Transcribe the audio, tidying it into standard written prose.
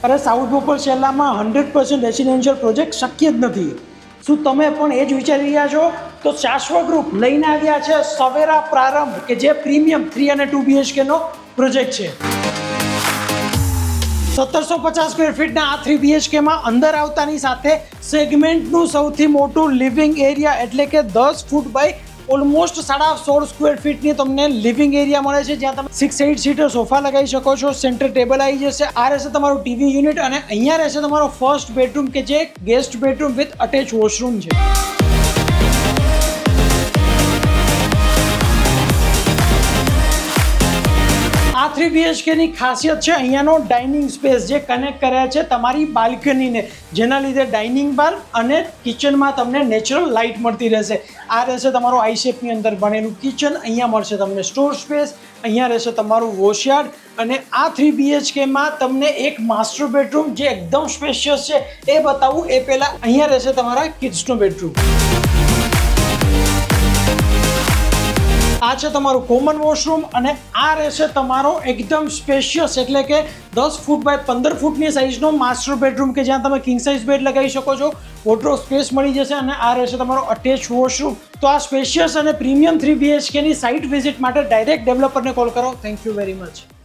અરે south Bopal શેલામાં 100% residential project શક્ય જ નથી. શું તમે પણ એ જ વિચારી રહ્યા છો? તો શાશ્વત ગ્રુપ લઈને આવ્યા છે સવેરા પ્રારંભ, કે જે પ્રીમિયમ 3 અને 2 BHK નો પ્રોજેક્ટ છે. 1750 સ્ક્વેર ફીટના આ 3 BHK માં અંદર આવતાની સાથે સેગમેન્ટનું સૌથી મોટું લિવિંગ એરિયા એટલે કે 10 ફૂટ બાય ઓલમોસ્ટ 16.5 સ્ક્વેર ફીટની તમને લિવિંગ એરિયા મળે છે, જ્યાં તમે 6-8 સીટર સોફા લગાવી શકો છો. સેન્ટર ટેબલ આવી જશે. આ રહેશે તમારું ટીવી યુનિટ અને અહીંયા રહેશે તમારો ફર્સ્ટ બેડરૂમ, કે જે guest bedroom with attach washroom છે. આ 3 BHK ની ખાસિયત છે અહીંયાનો ડાઇનિંગ સ્પેસ, જે કનેક્ટ કર્યા છે તમારી બાલ્કનીને, જેના લીધે ડાઇનિંગ બાર અને કિચનમાં તમને નેચરલ લાઇટ મળતી રહેશે. આ રહેશે તમારો આઈ શેપની અંદર બનેલું કિચન. અહીંયા મળશે તમને સ્ટોર સ્પેસ, અહીંયા રહેશે તમારું વોશયાર્ડ અને આ 3 BHK માં તમને એક માસ્ટર બેડરૂમ જે એકદમ સ્પેશિયસ છે એ બતાવું એ પહેલાં અહીંયા રહેશે તમારા કિડ્સનો બેડરૂમ. આ છે તમારું કોમન વોશરૂમ અને આ રહેશે તમારો એકદમ સ્પેશિયસ એટલે કે 10 ફૂટ બાય 15 ફૂટની સાઇઝનો માસ્ટર બેડરૂમ, કે જ્યાં તમે કિંગ સાઇઝ બેડ લગાવી શકો છો. વોર્ડરોબ સ્પેસ મળી જશે અને આ રહેશે તમારો અટેચ વોશરૂમ. તો આ સ્પેશિયસ અને પ્રીમિયમ 3 BHK ની સાઇટ વિઝિટ માટે ડાયરેક્ટ ડેવલપરને કોલ કરો. Thank you very much.